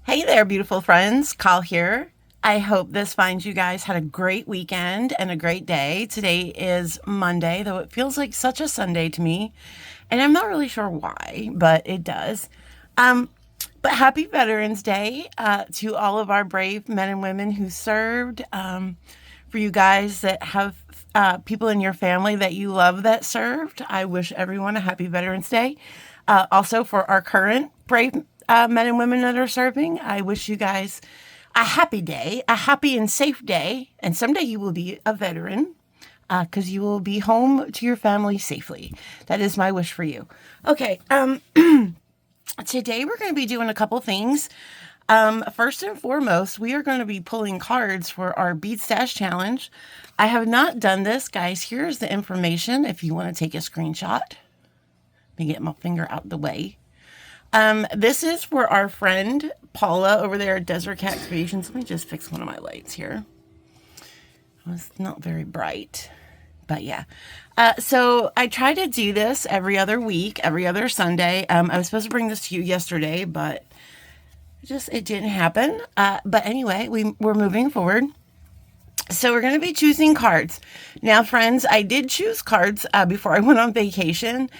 Hey there, beautiful friends. Call here. I hope this finds you guys had a great weekend and a great day. Today is Monday, though it feels like such a Sunday to me, and I'm not really sure why, but it does. Um, but happy Veterans Day to all of our brave men and women who served. For you guys that have people in your family that you love that served, I wish everyone a happy Veterans Day. Also, for our current brave men and women that are serving, I wish you guys a happy day, a happy and safe day. And someday you will be a veteran because you will be home to your family safely. That is my wish for you. Okay. Today we're going to be doing a couple things. First and foremost, we are going to be pulling cards for our Bead Stash challenge. I have not done this, guys. Here's the information if you want to take a screenshot. Let me get my finger out the way. This is for our friend Paula over there at Desert Cat Creations. Let me just fix one of my lights here. It's not very bright, but yeah. So I try to do this every other week, every other Sunday. I was supposed to bring this to you yesterday, but it didn't happen. But anyway, we're moving forward. So we're going to be choosing cards. Now, friends, I did choose cards before I went on vacation.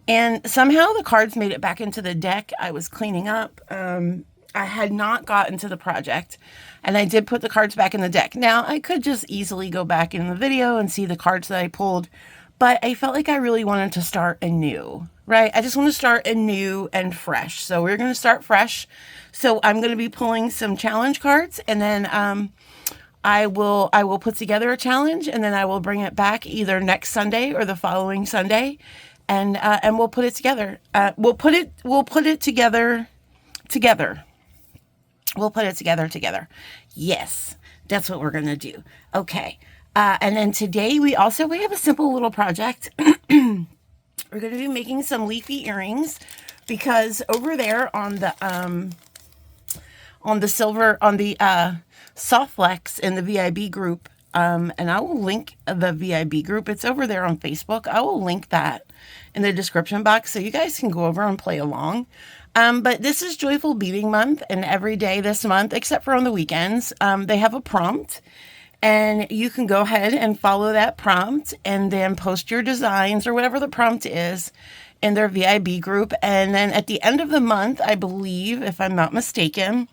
And somehow the cards made it back into the deck. I was cleaning up. I had not gotten to the project. And I did put the cards back in the deck. Now, I could just easily go back in the video and see the cards that I pulled. But I felt like I really wanted to start anew, right? I just want to start anew and fresh. So we're going to start fresh. So I'm going to be pulling some challenge cards. And then I will put together a challenge. And then I will bring it back either next Sunday or the following Sunday. And we'll put it together. We'll put it together. We'll put it together. Yes, that's what we're going to do. Okay. And then today we have a simple little project. We're going to be making some leafy earrings because over there on the Soft Flex in the VIB group, and I will link the VIB group. It's over there on Facebook. I will link that in the description box so you guys can go over and play along. But this is Joyful Beading Month, and every day this month, except for on the weekends, they have a prompt. And you can go ahead and follow that prompt and then post your designs or whatever the prompt is in their VIB group. And then at the end of the month, I believe, if I'm not mistaken,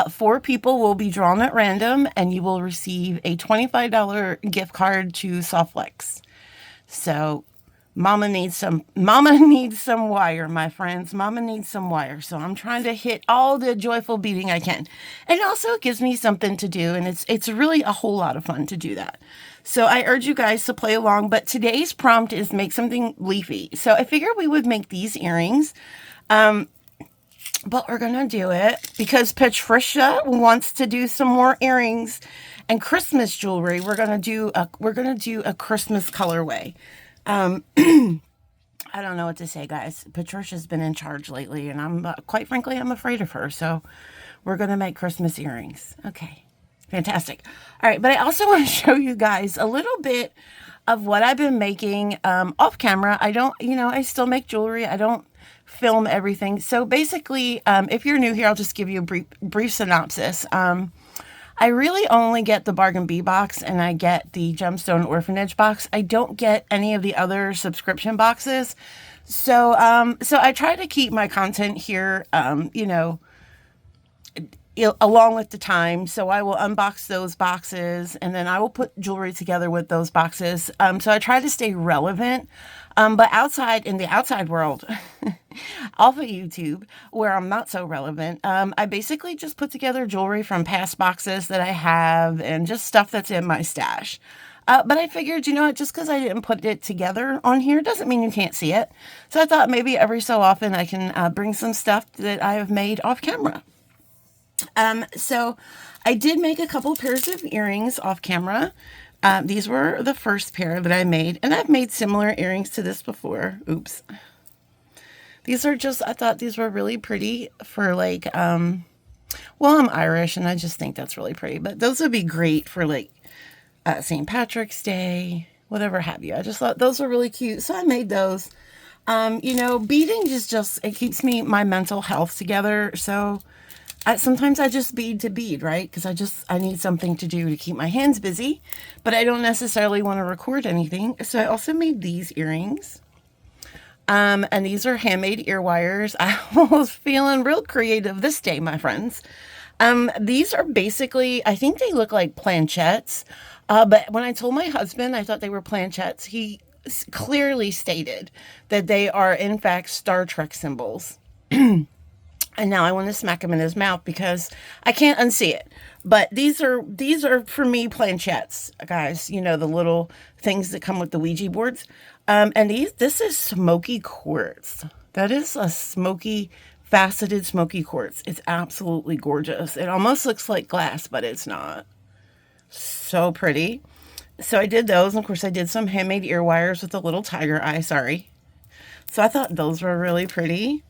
4 people will be drawn at random, and you will receive a $25 gift card to Softflex. So Mama needs some wire, my friends. Mama needs some wire. So I'm trying to hit all the joyful beading I can. And also it gives me something to do, and it's really a whole lot of fun to do that. So I urge you guys to play along, but today's prompt is make something leafy. So I figured we would make these earrings. But we're going to do it because Patricia wants to do some more earrings and Christmas jewelry. We're going to do a Christmas colorway. I don't know what to say, guys. Patricia's been in charge lately, and I'm quite frankly, I'm afraid of her. So we're going to make Christmas earrings. Okay. Fantastic. All right. But I also want to show you guys a little bit of what I've been making off camera. I still make jewelry. I don't film everything. So basically, if you're new here, I'll just give you a brief synopsis. I really only get the Bargain Bee box and I get the Gemstone Orphanage box. I don't get any of the other subscription boxes. So I try to keep my content here, along with the time. So I will unbox those boxes and then I will put jewelry together with those boxes. So I try to stay relevant. But in the outside world, off of YouTube, where I'm not so relevant, I basically just put together jewelry from past boxes that I have and just stuff that's in my stash. But I figured, just because I didn't put it together on here doesn't mean you can't see it. So I thought maybe every so often I can bring some stuff that I have made off camera. So I did make a couple pairs of earrings off camera. These were the first pair that I made, and I've made similar earrings to this before. Oops. I thought these were really pretty for I'm Irish and I just think that's really pretty, but those would be great for St. Patrick's Day, whatever have you. I just thought those were really cute. So I made those. Beading is it keeps my mental health together. So sometimes I just bead to bead, right? Because I need something to do to keep my hands busy, but I don't necessarily want to record anything. So I also made these earrings. And these are handmade ear wires. I was feeling real creative this day, my friends. These are basically, I think they look like planchettes. But when I told my husband I thought they were planchettes, he clearly stated that they are, in fact, Star Trek symbols. And now I want to smack him in his mouth because I can't unsee it. But these are for me planchettes, guys. You know, the little things that come with the Ouija boards. And this is smoky quartz. That is a smoky, faceted smoky quartz. It's absolutely gorgeous. It almost looks like glass, but it's not. So pretty. So I did those. And of course, I did some handmade ear wires with a little tiger eye. Sorry. So I thought those were really pretty.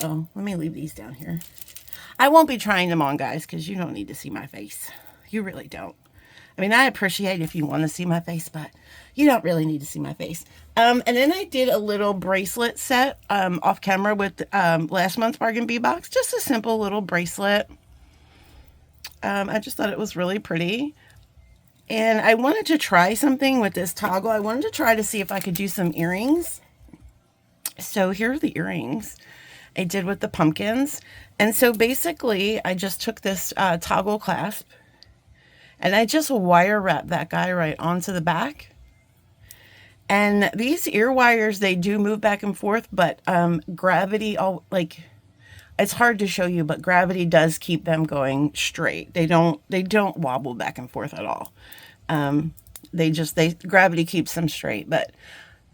Oh, let me leave these down here. I won't be trying them on, guys, because you don't need to see my face. You really don't. I mean, I appreciate if you want to see my face, but you don't really need to see my face. And then I did a little bracelet set off camera with last month's Bargain Bee Box. Just a simple little bracelet. I just thought it was really pretty. And I wanted to try something with this toggle. I wanted to try to see if I could do some earrings. So here are the earrings I did with the pumpkins. And so basically, I just took this toggle clasp and I just wire wrapped that guy right onto the back. And these ear wires, they do move back and forth, but gravity, it's hard to show you, but gravity does keep them going straight. They don't wobble back and forth at all. Gravity keeps them straight,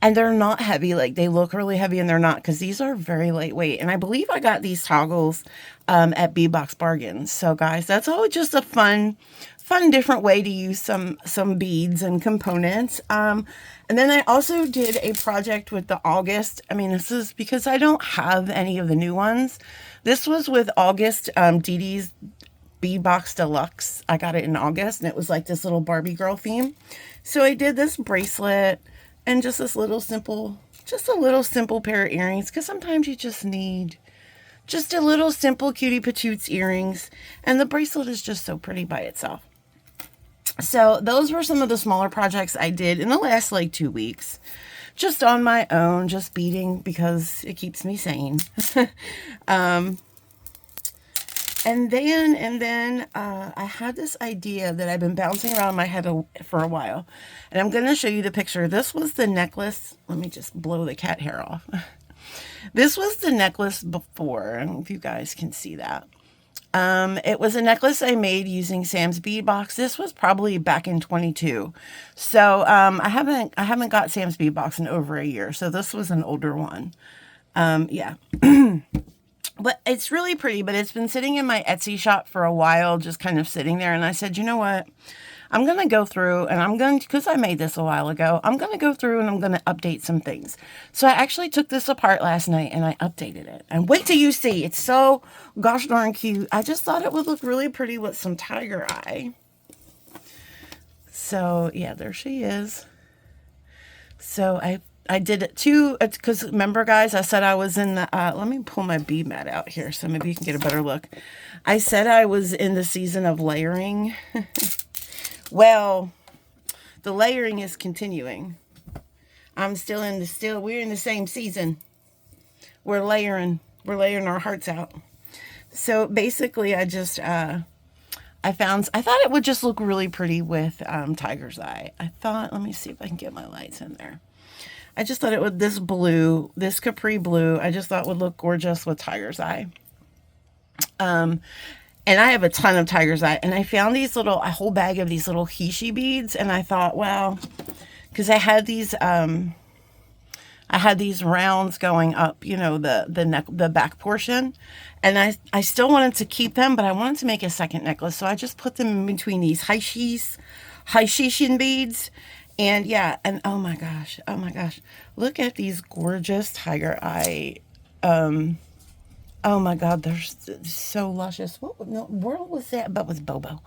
and they're not heavy. Like, they look really heavy and they're not, because these are very lightweight. And I believe I got these toggles at B-Box Bargains. So guys, that's all just a fun different way to use some beads and components. And then I also did a project with the August. I mean, this is because I don't have any of the new ones. This was with August, Dee Dee's B-Box Deluxe. I got it in August, and it was like this little Barbie girl theme. So I did this bracelet and just a little simple pair of earrings, because sometimes you just need just a little simple cutie patoots earrings, and the bracelet is just so pretty by itself. So those were some of the smaller projects I did in the last 2 weeks, just on my own, just beading because it keeps me sane. And then I had this idea that I've been bouncing around my head for a while. And I'm going to show you the picture. This was the necklace. Let me just blow the cat hair off. This was the necklace before. I don't know if you guys can see that. It was a necklace I made using Sam's Bead Box. This was probably back in 22. So I haven't got Sam's Bead Box in over a year. So this was an older one. Yeah. But it's really pretty, but it's been sitting in my Etsy shop for a while, just kind of sitting there. And I said, you know what? I'm going to go through and because I made this a while ago, I'm going to go through and I'm going to update some things. So I actually took this apart last night and I updated it. And wait till you see. It's so gosh darn cute. I just thought it would look really pretty with some tiger eye. So yeah, there she is. So I did it too, because remember, guys, I said I was in the, let me pull my bead mat out here so maybe you can get a better look. I said I was in the season of layering. Well, the layering is continuing. We're in the same season. We're layering our hearts out. So basically I just, I thought it would just look really pretty with tiger's eye. Let me see if I can get my lights in there. I just thought it would, this capri blue, I just thought would look gorgeous with tiger's eye. And I have a ton of tiger's eye, and I found a whole bag of these little Hishi beads, and I thought, well, because I had these rounds going up, the back portion, and I still wanted to keep them, but I wanted to make a second necklace, so I just put them in between these Hishishin beads. And yeah, and oh my gosh, look at these gorgeous tiger eye. Oh my God, they're so luscious. What in the world was that? But with Bobo.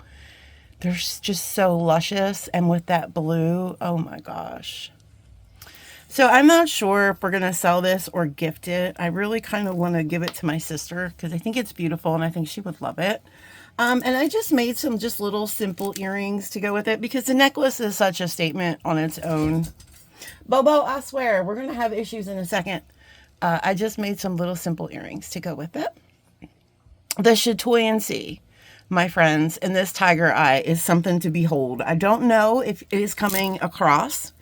They're just so luscious. And with that blue, oh my gosh. So I'm not sure if we're going to sell this or gift it. I really kind of want to give it to my sister because I think it's beautiful and I think she would love it. And I just made some just little simple earrings to go with it because the necklace is such a statement on its own. Bobo, I swear, we're going to have issues in a second. I just made some little simple earrings to go with it. The Chatoyancy, my friends, and this tiger eye is something to behold. I don't know if it is coming across,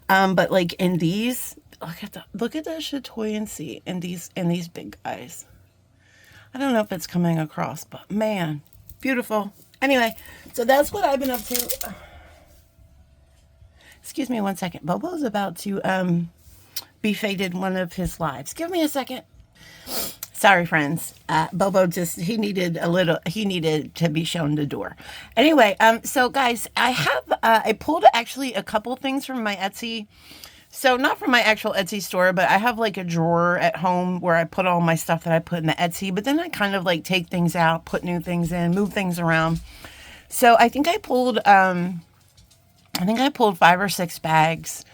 but like in these, look at the Chatoyancy in these big guys. I don't know if it's coming across, but man, beautiful. Anyway, so that's what I've been up to. Excuse me one second. Bobo's about to be fated one of his lives. Give me a second. Sorry, friends. Bobo he needed to be shown the door. Anyway, so guys, I pulled actually a couple things from my Etsy. So not from my actual Etsy store, but I have like a drawer at home where I put all my stuff that I put in the Etsy, but then I kind of like take things out, put new things in, move things around. So I think I pulled 5 or 6 bags.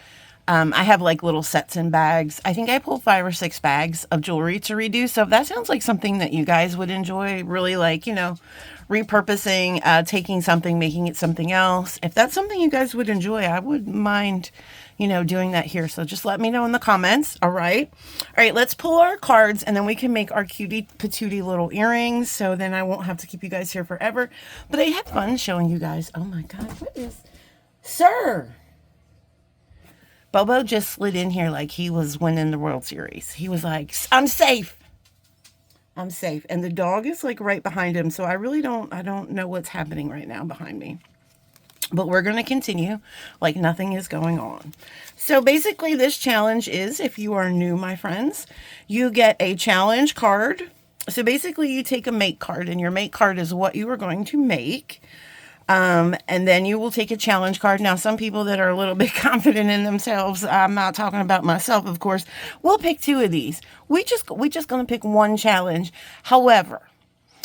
I have like little sets in bags. I think I pulled 5 or 6 bags of jewelry to redo. So if that sounds like something that you guys would enjoy, really like, you know, repurposing, taking something, making it something else. If that's something you guys would enjoy, I wouldn't mind, you know, doing that here. So just let me know in the comments. All right. All right. Let's pull our cards and then we can make our cutie patootie little earrings. So then I won't have to keep you guys here forever. But I had fun showing you guys. Oh my God. What is, sir? Bobo just slid in here like he was winning the World Series. He was like, I'm safe. I'm safe. And the dog is like right behind him. So I don't know what's happening right now behind me. But we're going to continue like nothing is going on. So basically this challenge is, if you are new, my friends, you get a challenge card. So basically you take a make card and your make card is what you are going to make. And then you will take a challenge card. Now, some people that are a little bit confident in themselves, I'm not talking about myself, of course, we'll pick 2 of these. We just going to pick one challenge. However,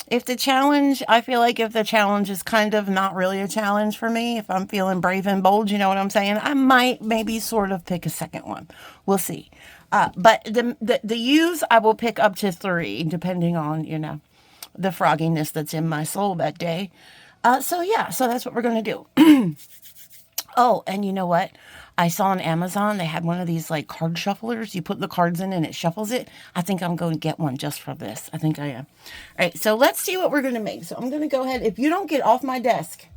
if the challenge, I feel like if the challenge is kind of not really a challenge for me, if I'm feeling brave and bold, you know what I'm saying? I might maybe sort of pick a second one. We'll see. But the use, I will pick up to 3, depending on, you know, the frogginess that's in my soul that day. So yeah, so that's what we're going to do. Oh, and you know what? I saw on Amazon, they had one of these like card shufflers. You put the cards in and it shuffles it. I think I'm going to get one just for this. I think I am. All right, so let's see what we're going to make. So I'm going to go ahead. If you don't get off my desk,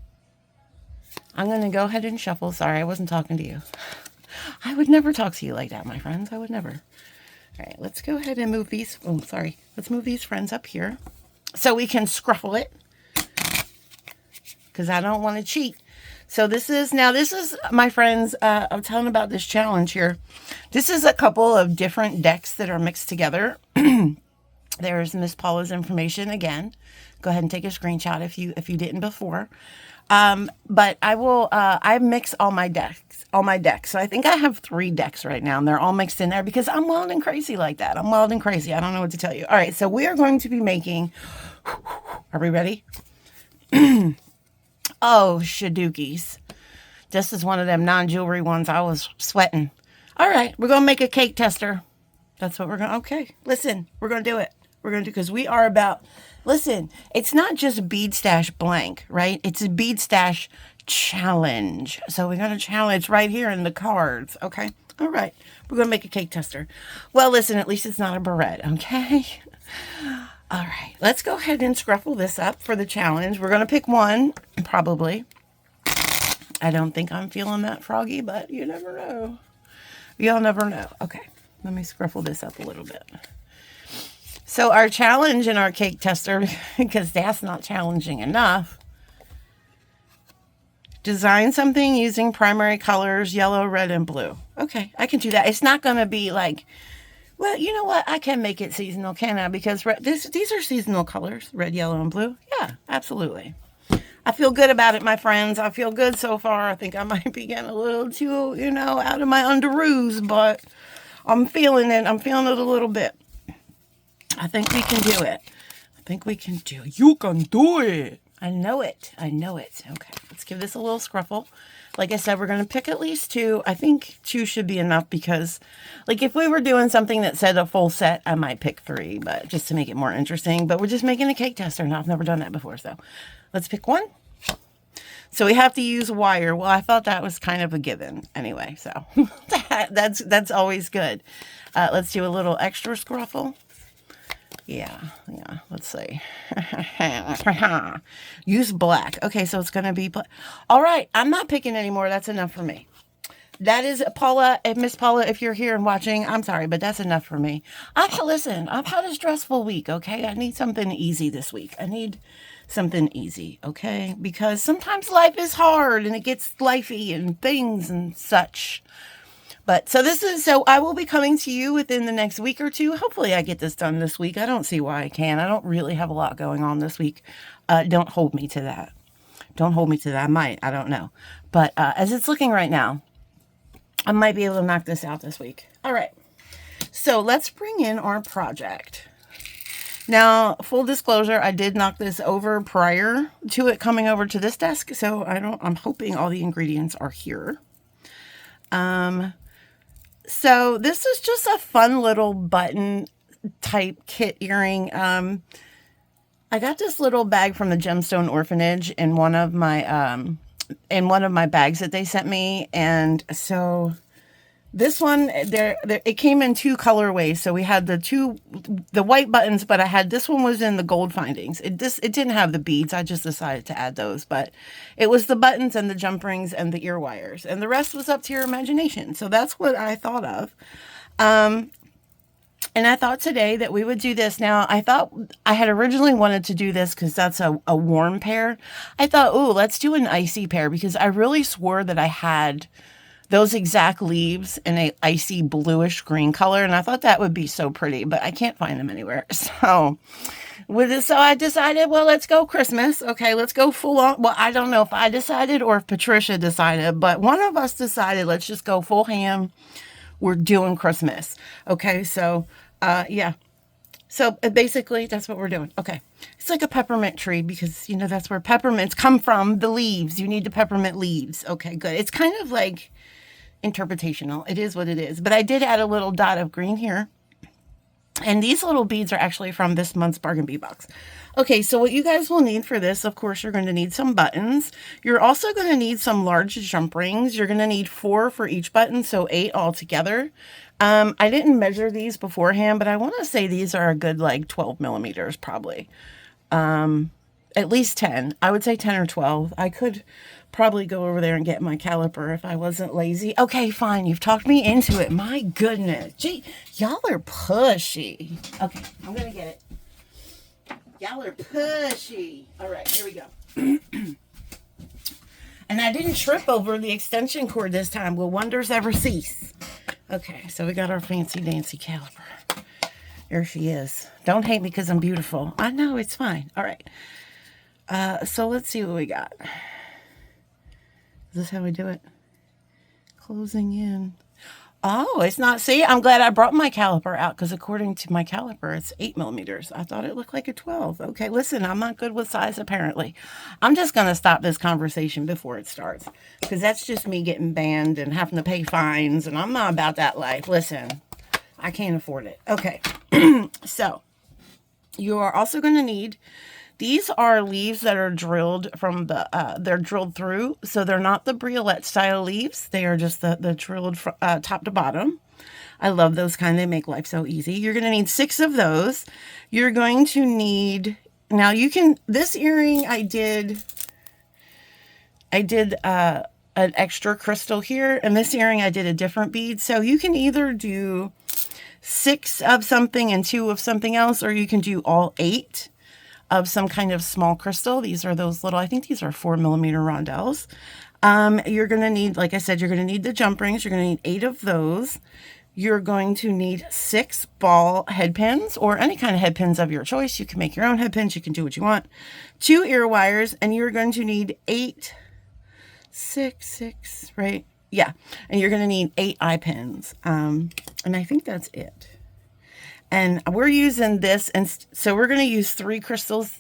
I'm going to go ahead and shuffle. Sorry, I wasn't talking to you. I would never talk to you like that, my friends. I would never. All right, let's go ahead and move these. Oh, sorry. Let's move these friends up here so we can scruffle it, because I don't want to cheat. So this is, my friends, I'm telling about this challenge here. This is a couple of different decks that are mixed together. There's Miss Paula's information again. Go ahead and take a screenshot if you didn't before. But I mix all my decks. So I think I have 3 decks right now, and they're all mixed in there because I'm wild and crazy like that. I'm wild and crazy. I don't know what to tell you. All right, so we are going to be making, are we ready? Oh, shadookies. This is one of them non-jewelry ones. I was sweating. All right, we're going to make a cake tester. That's what we're going to, okay. Listen, we're going to do it. We're going to do, because we are about, listen, it's not just Bead Stash blank, right? It's a Bead Stash challenge. So we're going to challenge right here in the cards, okay? All right, we're going to make a cake tester. Well, listen, at least it's not a barrette, okay? All right, let's go ahead and scruffle this up for the challenge. We're going to pick one, probably. I don't think I'm feeling that froggy, but you never know. You'll never know. Okay, let me scruffle this up a little bit. So our challenge in our cake tester, because that's not challenging enough, design something using primary colors, yellow, red, and blue. Okay, I can do that. It's not going to be like, well, you know what? I can make it seasonal, can I? Because these are seasonal colors, red, yellow, and blue. Yeah, absolutely. I feel good about it, my friends. I feel good so far. I think I might be getting a little too, you know, out of my underoos, but I'm feeling it. I'm feeling it a little bit. I think we can do it. I think we can do it. You can do it. I know it. I know it. Okay, let's give this a little scruffle. Like I said, we're going to pick at least 2. I think 2 should be enough because, like, if we were doing something that said a full set, I might pick 3, but just to make it more interesting. But we're just making a cake tester, and I've never done that before, so let's pick 1. So we have to use wire. Well, I thought that was kind of a given anyway, so that's always good. Let's do a little extra scruffle. Yeah, let's see. Use black. Okay, so it's going to be black. All right, I'm not picking anymore. That's enough for me. That is Paula, and Miss Paula, if you're here and watching, I'm sorry, but that's enough for me. Listen, I've had a stressful week, okay? I need something easy this week. I need something easy, okay? Because sometimes life is hard and it gets lifey and things and such. But so I will be coming to you within the next week or 2. Hopefully I get this done this week. I don't see why I can't. I don't really have a lot going on this week. Don't hold me to that. Don't hold me to that. I might. I don't know. But as it's looking right now, I might be able to knock this out this week. All right. So let's bring in our project. Now, full disclosure, I did knock this over prior to it coming over to this desk. So I'm hoping all the ingredients are here. So this is just a fun little button type kit earring. I got this little bag from the Gemstone Orphanage in one of my bags that they sent me. And so this one, it came in 2 colorways. So we had the white buttons, but this one was in the gold findings. It didn't have the beads. I just decided to add those, but it was the buttons and the jump rings and the ear wires, and the rest was up to your imagination. So that's what I thought of. And I thought today that we would do this. Now, I thought I had originally wanted to do this because that's a warm pair. I thought, oh, let's do an icy pair because I really swore that I had those exact leaves in a icy bluish green color. And I thought that would be so pretty, but I can't find them anywhere. So I decided, well, let's go Christmas. Okay, let's go full on. Well, I don't know if I decided or if Patricia decided, but one of us decided, let's just go full ham. We're doing Christmas. Okay, so, yeah. So basically that's what we're doing. Okay. It's like a peppermint tree because, that's where peppermints come from, the leaves. You need the peppermint leaves. Okay, good. It's kind of like interpretational. It is what it is. But I did add a little dot of green here. And these little beads are actually from this month's Bargain Bead Box. Okay, so what you guys will need for this, of course, you're going to need some buttons. You're also going to need some large jump rings. You're going to need 4 for each button, so 8 altogether. I didn't measure these beforehand, but I want to say these are a good, 12 millimeters probably. At least 10. I would say 10 or 12. I could probably go over there and get my caliper if I wasn't lazy. Okay, fine. You've talked me into it. My goodness. Gee, y'all are pushy. Okay, I'm going to get it. Y'all are pushy. All right, here we go. And I didn't trip over the extension cord this time. Will wonders ever cease? Okay, so we got our fancy dancy caliper. There she is. Don't hate me because I'm beautiful. I know, it's fine. All right. So let's see what we got. Is this how we do it? Closing in. Oh, it's not. See, I'm glad I brought my caliper out because according to my caliper, it's 8 millimeters. I thought it looked like a 12. Okay, listen, I'm not good with size apparently. I'm just going to stop this conversation before it starts because that's just me getting banned and having to pay fines, and I'm not about that life. Listen, I can't afford it. Okay, so you are also going to need. These are leaves that are drilled from they're drilled through. So they're not the briolette style leaves. They are just the drilled top to bottom. I love those kind. They make life so easy. You're going to need 6 of those. You're going to need, now you can, this earring I did an extra crystal here. And this earring I did a different bead. So you can either do 6 of something and 2 of something else, or you can do all 8 of some kind of small crystal. These are those little, I think these are 4 millimeter rondelles. You're going to need, like I said, you're going to need the jump rings. You're going to need 8 of those. You're going to need 6 ball head pins or any kind of head pins of your choice. You can make your own head pins. You can do what you want. 2 ear wires, and you're going to need 6, right? Yeah. And you're going to need 8 eye pins. And I think that's it. And we're using this, and so we're going to use 3 crystals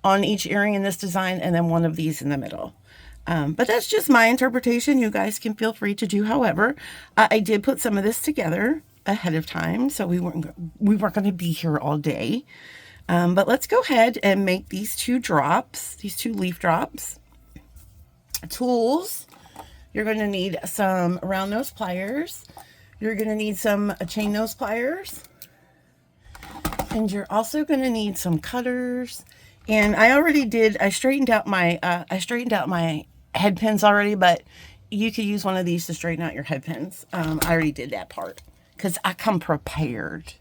on each earring in this design, and then 1 of these in the middle. But that's just my interpretation. You guys can feel free to do however. I did put some of this together ahead of time, so we weren't going to be here all day. But let's go ahead and make these two drops, these two leaf drops. Tools. You're going to need some round nose pliers. You're going to need some chain nose pliers. And you're also going to need some cutters. And I straightened out my head pins already, but you could use one of these to straighten out your head pins. I already did that part because I come prepared.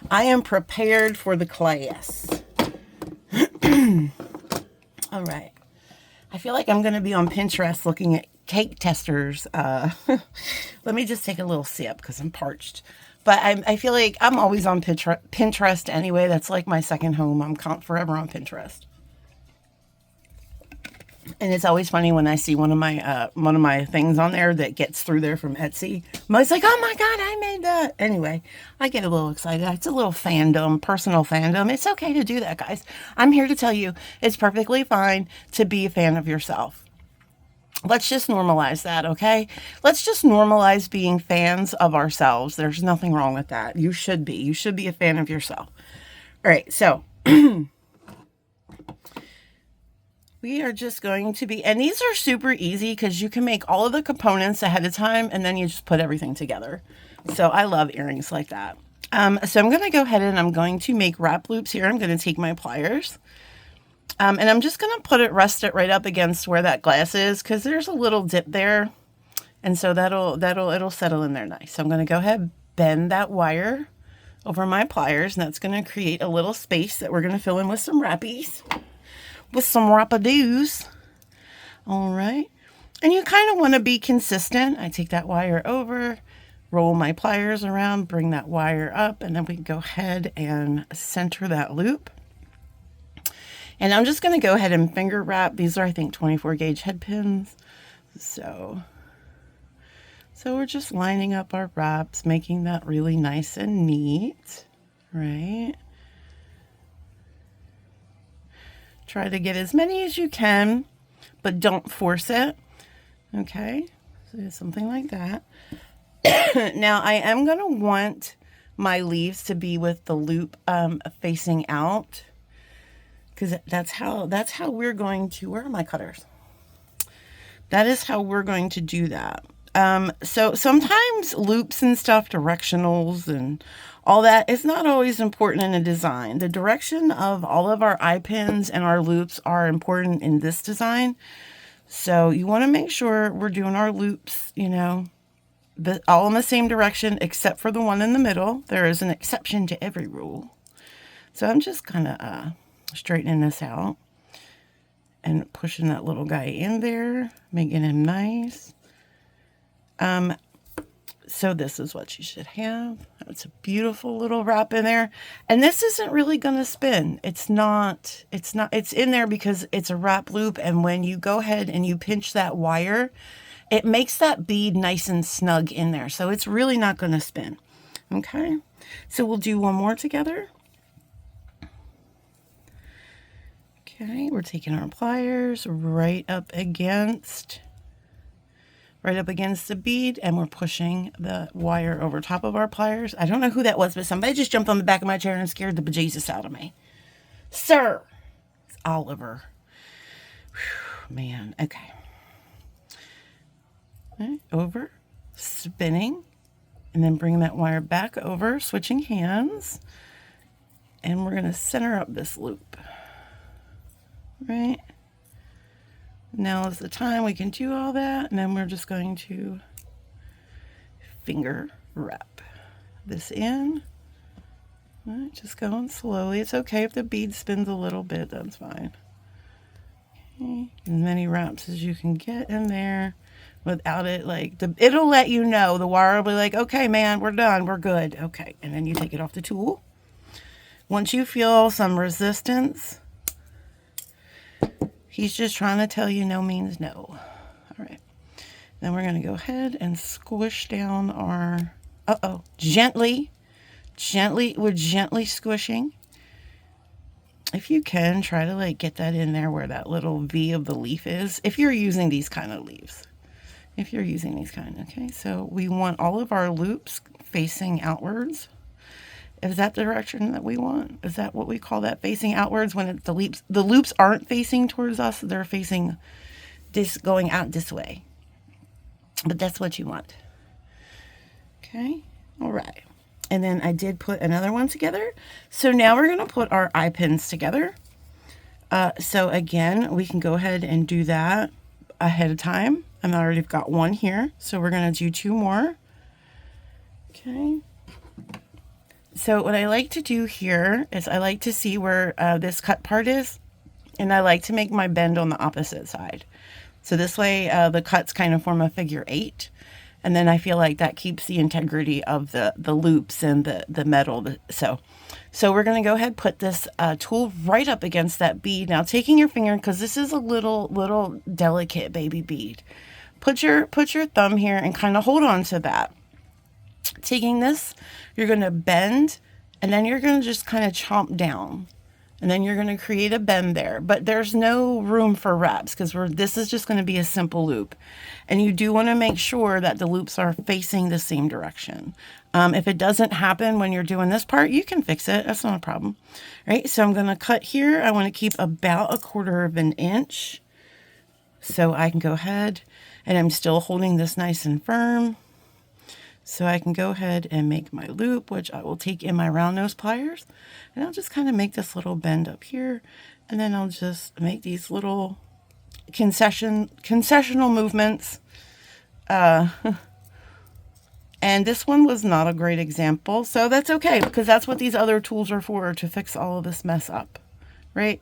I am prepared for the class. All right. I feel like I'm going to be on Pinterest looking at cake testers. Let me just take a little sip because I'm parched. But I feel like I'm always on Pinterest anyway. That's like my second home. I'm forever on Pinterest. And it's always funny when I see one of my things on there that gets through there from Etsy. I'm always like, oh my God, I made that. Anyway, I get a little excited. It's a little fandom, personal fandom. It's okay to do that, guys. I'm here to tell you it's perfectly fine to be a fan of yourself. Let's just normalize that, okay? Let's just normalize being fans of ourselves. There's nothing wrong with that. You should be. You should be a fan of yourself. All right, so we are just going to be, and these are super easy because you can make all of the components ahead of time and then you just put everything together. So I love earrings like that. So I'm going to go ahead and I'm going to make wrap loops here. I'm going to take my pliers. And I'm just going to rest it right up against where that glass is because there's a little dip there. And so it'll settle in there nice. So I'm going to go ahead, bend that wire over my pliers, and that's going to create a little space that we're going to fill in with some wrappies, with some wrap-a-doos. All right. And you kind of want to be consistent. I take that wire over, roll my pliers around, bring that wire up, and then we can go ahead and center that loop. And I'm just going to go ahead and finger wrap. These are, I think, 24 gauge head pins. So we're just lining up our wraps, making that really nice and neat, right? Try to get as many as you can, but don't force it. Okay, so something like that. Now I am going to want my leaves to be with the loop facing out, because that's how we're going to, where are my cutters? That is how we're going to do that. So sometimes loops and stuff, directionals and all that is not always important in a design. The direction of all of our eye pins and our loops are important in this design. So you want to make sure we're doing our loops, you know, all in the same direction, except for the one in the middle. There is an exception to every rule. So I'm just kind of straightening this out and pushing that little guy in there, making him nice. So this is what you should have. It's a beautiful little wrap in there. And this isn't really going to spin. It's in there because it's a wrap loop. And when you go ahead and you pinch that wire, it makes that bead nice and snug in there. So it's really not going to spin. Okay. So we'll do one more together. Okay. We're taking our pliers right up against the bead, and we're pushing the wire over top of our pliers. I don't know who that was, but somebody just jumped on the back of my chair and scared the bejesus out of me. Sir, it's Oliver. Whew, man, okay. Over, spinning, and then bring that wire back over, switching hands, and we're going to center up this loop. Right? Now is the time we can do all that, and then we're just going to finger wrap this in. Right, just going slowly. It's okay if the bead spins a little bit, that's fine. Okay. As many wraps as you can get in there without it, it'll let you know. The wire will be like, okay, man, we're done, we're good. Okay, and then you take it off the tool. Once you feel some resistance, he's just trying to tell you no means no. All right. Then we're going to go ahead and squish down our, gently. We're gently squishing. if you can, try to like get that in there where that little V of the leaf is, if you're using these kind of leaves. If you're using these kind, okay? So we want all of our loops facing outwards. Is that the direction that we want? Is that what we call that, facing outwards? When it's the loops aren't facing towards us, they're facing this, going out this way. But that's what you want. Okay, all right. And then I did put another one together. So now we're gonna put our eye pins together. So again, we can go ahead and do that ahead of time. I've already got one here, so we're gonna do 2 more. Okay. So what I like to do here is I like to see where this cut part is, and I like to make my bend on the opposite side. So this way the cuts kind of form a figure 8, and then I feel like that keeps the integrity of the loops and the metal. So we're going to go ahead and put this tool right up against that bead. Now taking your finger, because this is a little delicate baby bead, put your thumb here and kind of hold on to that. Taking this, you're going to bend, and then you're going to just kind of chomp down, and then you're going to create a bend there. But there's no room for wraps because this is just going to be a simple loop, and you do want to make sure that the loops are facing the same direction. If it doesn't happen when you're doing this part, you can fix it. That's not a problem. Right? So I'm going to cut here. I want to keep about 1/4 of an inch, so I can go ahead, and I'm still holding this nice and firm. So I can go ahead and make my loop, which I will take in my round nose pliers, and I'll just kind of make this little bend up here, and then I'll just make these little concessional movements. And this one was not a great example, so that's okay, because that's what these other tools are for, to fix all of this mess up, right?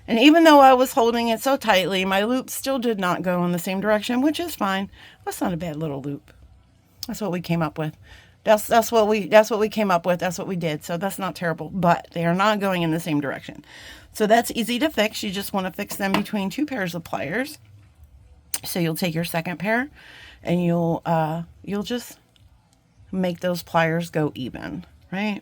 And even though I was holding it so tightly, my loop still did not go in the same direction, which is fine. That's not a bad little loop. That's what we came up with. That's what we came up with. That's what we did. So that's not terrible, but they are not going in the same direction. So that's easy to fix. You just want to fix them between 2 pairs of pliers. So you'll take your second pair, and you'll just make those pliers go even, right?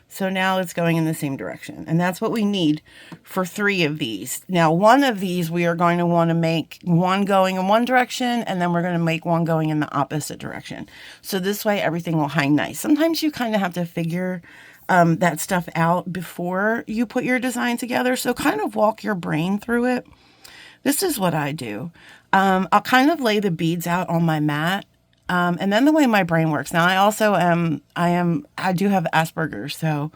So now it's going in the same direction, and that's what we need for 3 of these. Now, 1 of these, we are going to want to make one going in one direction, and then we're going to make one going in the opposite direction. So this way everything will hang nice. Sometimes you kind of have to figure that stuff out before you put your design together. So kind of walk your brain through it. This is what I do. I'll kind of lay the beads out on my mat. And then the way my brain works. Now, I do have Asperger's, so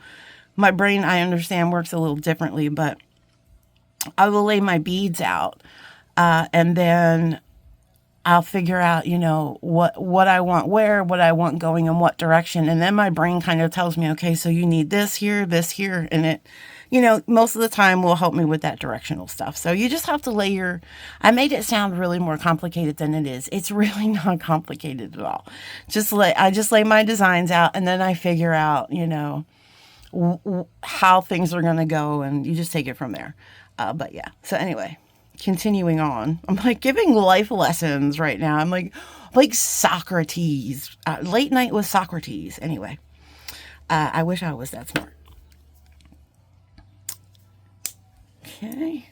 my brain, I understand, works a little differently, but I will lay my beads out, and then I'll figure out, what I want where, what I want going in what direction. And then my brain kind of tells me, okay, so you need this here, and it, most of the time will help me with that directional stuff. So you just have to I made it sound really more complicated than it is. It's really not complicated at all. I just lay my designs out, and then I figure out, how things are going to go, and you just take it from there. But yeah, so anyway, continuing on, I'm like giving life lessons right now. I'm like Socrates, late night with Socrates. Anyway, I wish I was that smart. Okay.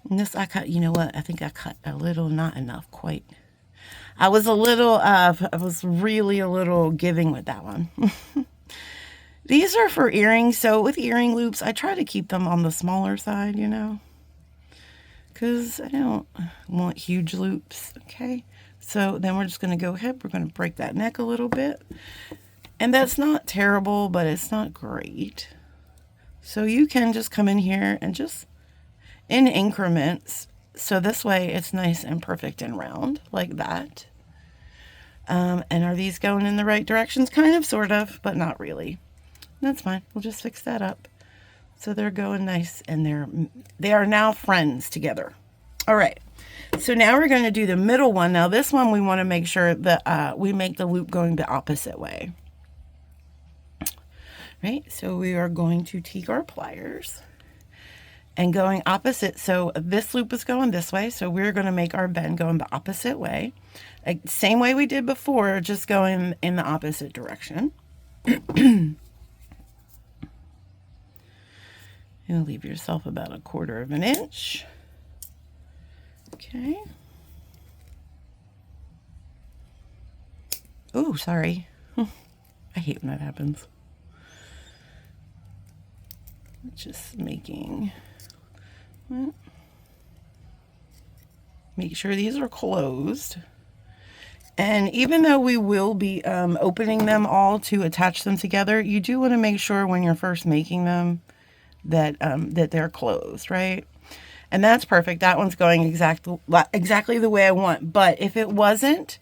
And this I cut, I think I cut a little, not enough, quite. I was really a little giving with that one. These are for earrings. So with earring loops, I try to keep them on the smaller side, because I don't want huge loops. Okay. So then we're just going to go ahead. We're going to break that neck a little bit. And that's not terrible, but it's not great. So you can just come in here and just in increments. So this way it's nice and perfect and round like that. And are these going in the right directions? Kind of, sort of, but not really. That's fine. We'll just fix that up. So they're going nice, and they are now friends together. All right. So now we're going to do the middle one. Now this one we want to make sure that we make the loop going the opposite way. Right, so we are going to take our pliers and going opposite. So this loop is going this way, so we're going to make our bend going the opposite way. Same way we did before, just going in the opposite direction. And leave yourself about 1/4 of an inch. Okay. Oh, sorry. I hate when that happens. Just making, make sure these are closed. And even though we will be opening them all to attach them together, you do want to make sure when you're first making them that that they're closed, right? And that's perfect. That one's going exactly the way I want. But if it wasn't,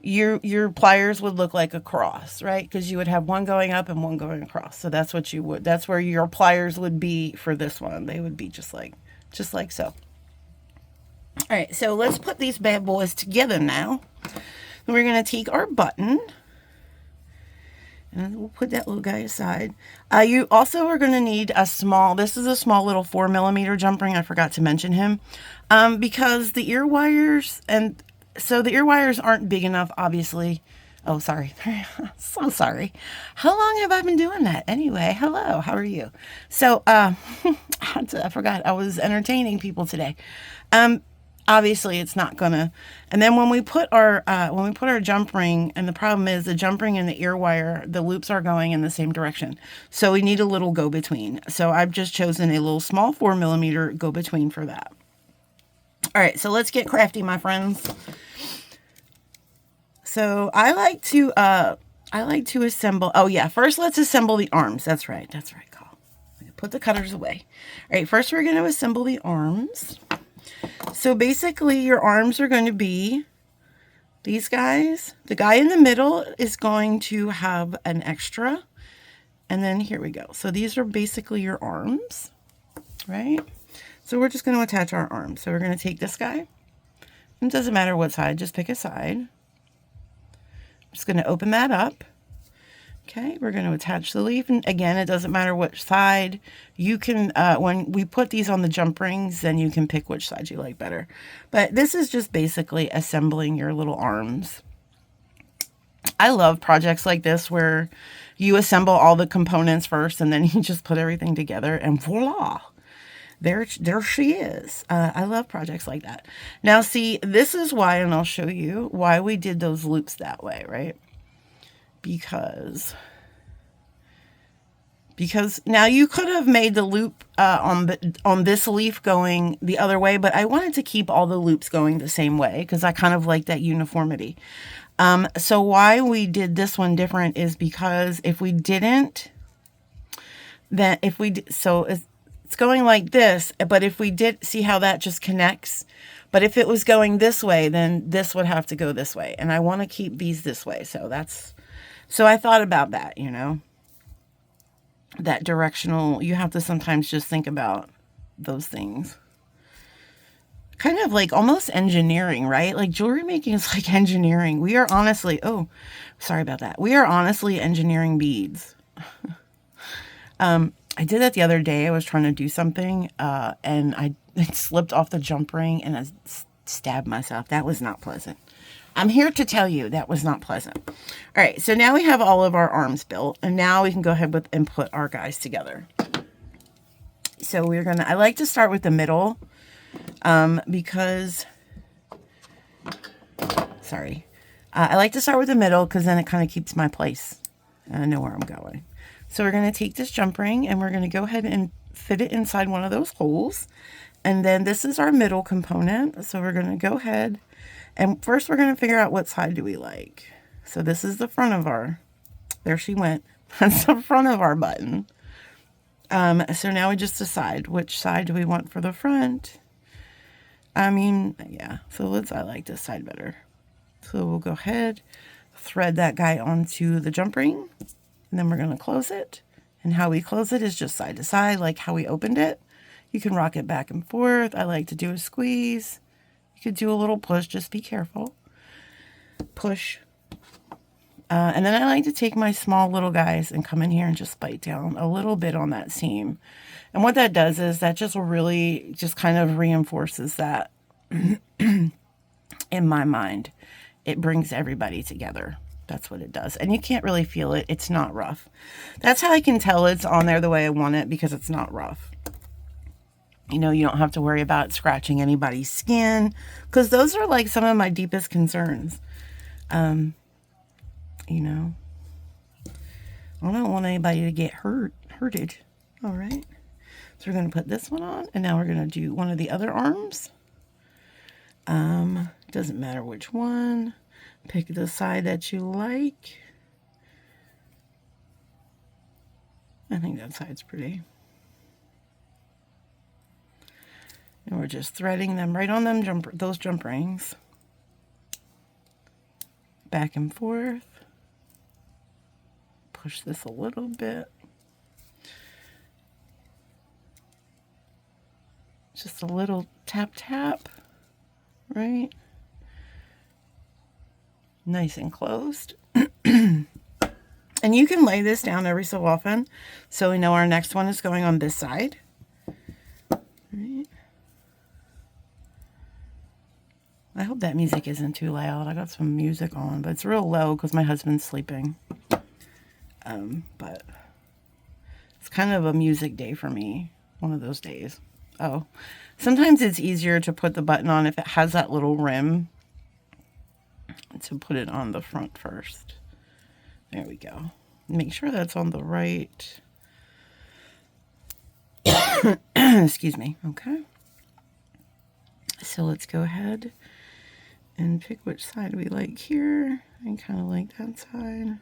your pliers would look like a cross, right? Because you would have one going up and one going across. So that's what you would. That's where your pliers would be for this one. They would be just like so. All right, so let's put these bad boys together now. And we're going to take our button, and we'll put that little guy aside. You also are going to need a small, this is a small little 4mm jump ring. I forgot to mention him because the ear wires, and so the ear wires aren't big enough, obviously. Oh, sorry. So sorry. How long have I been doing that? Anyway, hello. How are you? So I forgot I was entertaining people today. Obviously it's not gonna, and then when we put our jump ring, and the problem is the jump ring and the ear wire, the loops are going in the same direction, so we need a little go-between. So I've just chosen a little small 4mm go-between for that. All right, so let's get crafty, my friends. So I like to assemble. Oh yeah, first let's assemble the arms. That's right, Carl. Put the cutters away. All right, first we're going to assemble the arms. So basically your arms are going to be these guys. The guy in the middle is going to have an extra. And then here we go. So these are basically your arms, right? So we're just going to attach our arms. So we're going to take this guy. It doesn't matter what side, just pick a side. I'm just going to open that up. Okay, we're going to attach the leaf, and again, it doesn't matter which side. You can, when we put these on the jump rings, then you can pick which side you like better. But this is just basically assembling your little arms. I love projects like this where you assemble all the components first, and then you just put everything together, and voila! There she is. I love projects like that. Now, see, this is why, and I'll show you why we did those loops that way, right? Because now you could have made the loop on this leaf going the other way, but I wanted to keep all the loops going the same way because I kind of like that uniformity. So why we did this one different is because if we didn't, then so it's going like this, but if we did, see how that just connects? But if it was going this way, then this would have to go this way, and I want to keep these this way. So I thought about that, you know, that directional, you have to sometimes just think about those things. Kind of like almost engineering, right? Like jewelry making is like engineering. We are honestly, oh, sorry about that. We are honestly engineering beads. I did that the other day. I was trying to do something and I slipped off the jump ring and I stabbed myself. That was not pleasant. I'm here to tell you that was not pleasant. All right, so now we have all of our arms built, and now we can go ahead and put our guys together. So I like to start with the middle because, I like to start with the middle because then it kind of keeps my place and I know where I'm going. So we're going to take this jump ring and we're going to go ahead and fit it inside one of those holes. And then this is our middle component. So we're going to go ahead. And first we're going to figure out what side do we like. So this is the front of our, there she went. That's the front of our button. So now we just decide which side do we want for the front. I mean, yeah, so I like this side better. So we'll go ahead, thread that guy onto the jump ring, and then we're going to close it. And how we close it is just side to side, like how we opened it. You can rock it back and forth. I like to do a squeeze. You could do a little push, just be careful. Push. And then I like to take my small little guys and come in here and just bite down a little bit on that seam. And what that does is that just really just kind of reinforces that in my mind. It brings everybody together. That's what it does. And you can't really feel it. It's not rough. That's how I can tell it's on there the way I want it, because it's not rough. You know, you don't have to worry about scratching anybody's skin, because those are like some of my deepest concerns. You know, I don't want anybody to get hurted. All right. So we're going to put this one on, and now we're going to do one of the other arms. Doesn't matter which one. Pick the side that you like. I think that side's pretty. And we're just threading them right on them those jump rings. Back and forth. Push this a little bit. Just a little tap tap, right? Nice and closed. And you can lay this down every so often, so we know our next one is going on this side. Right. I hope that music isn't too loud. I got some music on, but it's real low because my husband's sleeping. But it's kind of a music day for me, one of those days. Oh, sometimes it's easier to put the button on if it has that little rim, to put it on the front first. There we go. Make sure that's on the right. Excuse me. Okay. So let's go ahead and pick which side we like here. I kind of like that side.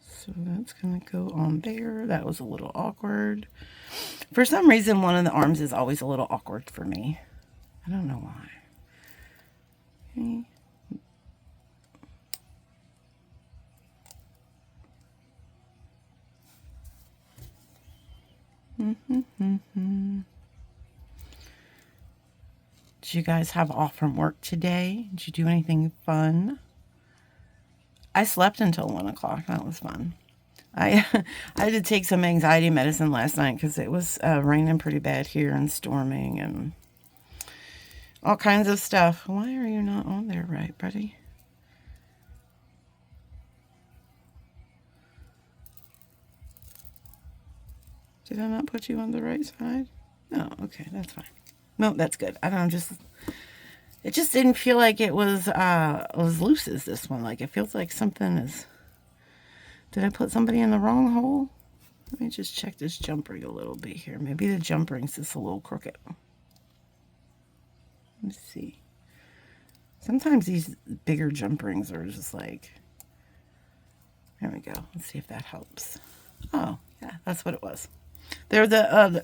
So that's going to go on there. That was a little awkward. For some reason, one of the arms is always a little awkward for me. I don't know why. Okay. Did you guys have off from work today? Did you do anything fun? I slept until 1 o'clock. That was fun. I had to take some anxiety medicine last night because it was raining pretty bad here and storming and all kinds of stuff. Why are you not on there right, buddy? Did I not put you on the right side? No, okay, that's fine. No, that's good. I don't know, it just didn't feel like it was as loose as this one. Like, it feels like something is... Did I put somebody in the wrong hole? Let me just check this jump ring a little bit here. Maybe the jump ring's just a little crooked. Let's see. Sometimes these bigger jump rings are just like... There we go. Let's see if that helps. Oh, yeah, that's what it was. They're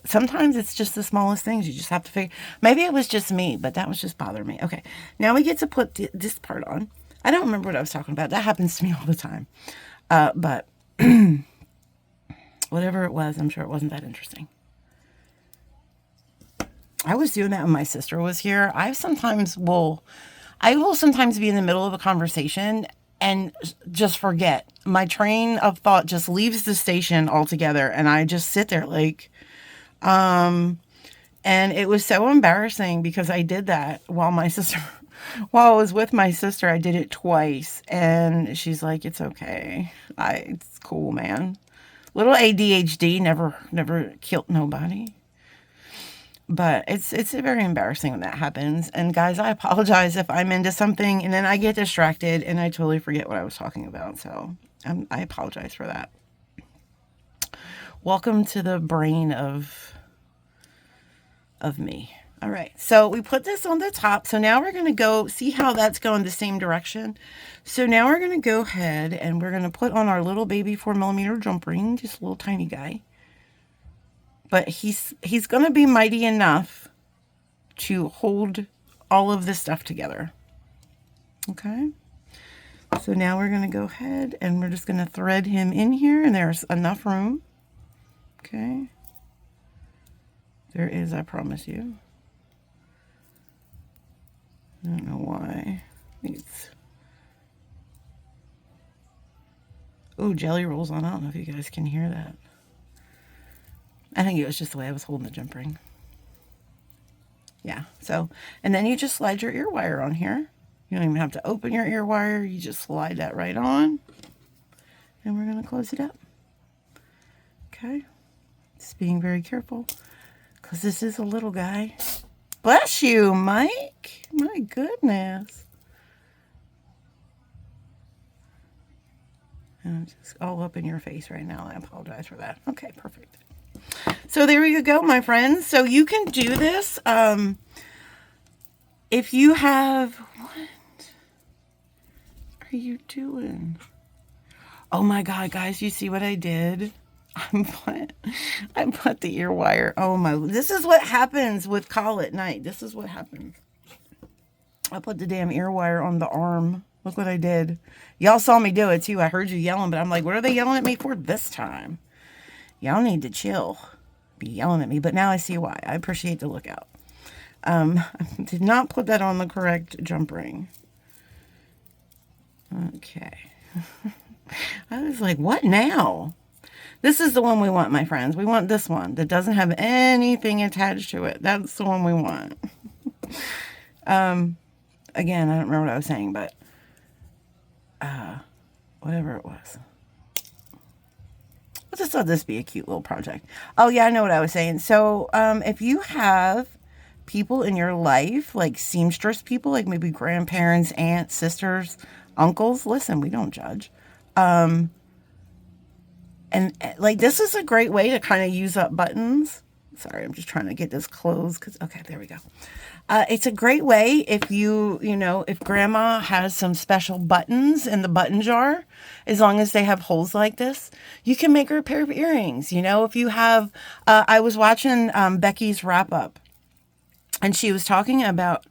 sometimes it's just the smallest things. You just have to figure. Maybe it was just me, but that was just bothering me. Okay, now we get to put this part on. I don't remember what I was talking about. That happens to me all the time. But whatever it was, I'm sure it wasn't that interesting. I was doing that when my sister was here. I will sometimes be in the middle of a conversation and just forget. My train of thought just leaves the station altogether, and I just sit there like, and it was so embarrassing because I did that while I was with my sister. I did it twice, and she's like, "It's okay. It's cool, man. Little ADHD never killed nobody." But it's very embarrassing when that happens. And guys, I apologize if I'm into something and then I get distracted and I totally forget what I was talking about. So I apologize for that. Welcome to the brain of me. All right, so we put this on the top. So now we're going to go see how that's going the same direction. So now we're going to go ahead and we're going to put on our little baby 4mm jump ring, just a little tiny guy. But he's going to be mighty enough to hold all of this stuff together. Okay. So now we're going to go ahead and we're just going to thread him in here, and there's enough room. Okay. There is, I promise you. I don't know why. Oh, jelly rolls on. I don't know if you guys can hear that. I think it was just the way I was holding the jump ring. Yeah, so, and then you just slide your ear wire on here. You don't even have to open your ear wire. You just slide that right on. And we're going to close it up. Okay. Just being very careful because this is a little guy. Bless you, Mike. My goodness. And just all up in your face right now. I apologize for that. Okay, perfect. So there you go, my friends. So you can do this. If you have... What are you doing? Oh my God, guys, you see what I did? I put the ear wire. Oh my, this is what happens with call at night. This is what happens. I put the damn ear wire on the arm. Look what I did. Y'all saw me do it too. I heard you yelling, but I'm like, what are they yelling at me for this time? Y'all need to chill. Be yelling at me, but now I see why. I appreciate the lookout. I did not put that on the correct jump ring. Okay. I was like, what now? This is the one we want, my friends. We want this one that doesn't have anything attached to it. That's the one we want. Again, I don't remember what I was saying, but whatever it was. I just thought this would be a cute little project. Oh, yeah, I know what I was saying. So if you have people in your life, like seamstress people, like maybe grandparents, aunts, sisters, uncles, listen, we don't judge. And like, this is a great way to kind of use up buttons. Sorry, I'm just trying to get this closed because, okay, there we go. It's a great way if if grandma has some special buttons in the button jar, as long as they have holes like this, you can make her a pair of earrings. If you have, I was watching Becky's wrap up, and she was talking about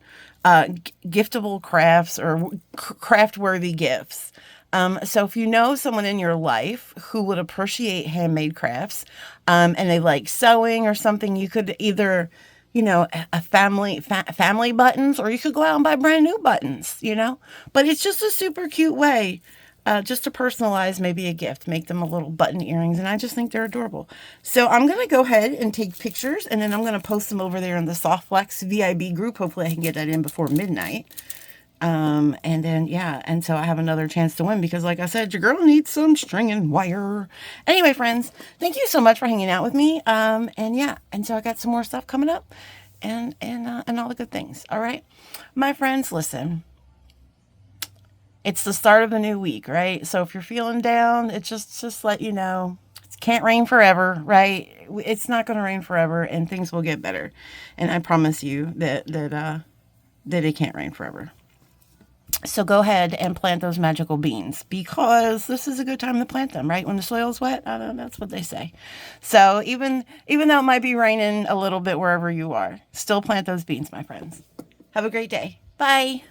giftable crafts or craft-worthy gifts. So if you know someone in your life who would appreciate handmade crafts, and they like sewing or something, you could either, a family buttons, or you could go out and buy brand new buttons, but it's just a super cute way, just to personalize maybe a gift, make them a little button earrings. And I just think they're adorable. So I'm going to go ahead and take pictures, and then I'm going to post them over there in the Softflex VIB group. Hopefully I can get that in before midnight. And then, yeah, and so I have another chance to win because, like I said, your girl needs some string and wire. Anyway, friends, thank you so much for hanging out with me. And yeah, and so I got some more stuff coming up and all the good things. All right, my friends, listen, it's the start of a new week, right? So if you're feeling down, it's just let you know, it can't rain forever, right? It's not going to rain forever, and things will get better. And I promise you that it can't rain forever. So go ahead and plant those magical beans, because this is a good time to plant them, right? When the soil's wet. I don't know, that's what they say. So even though it might be raining a little bit wherever you are, still plant those beans, my friends. Have a great day. Bye.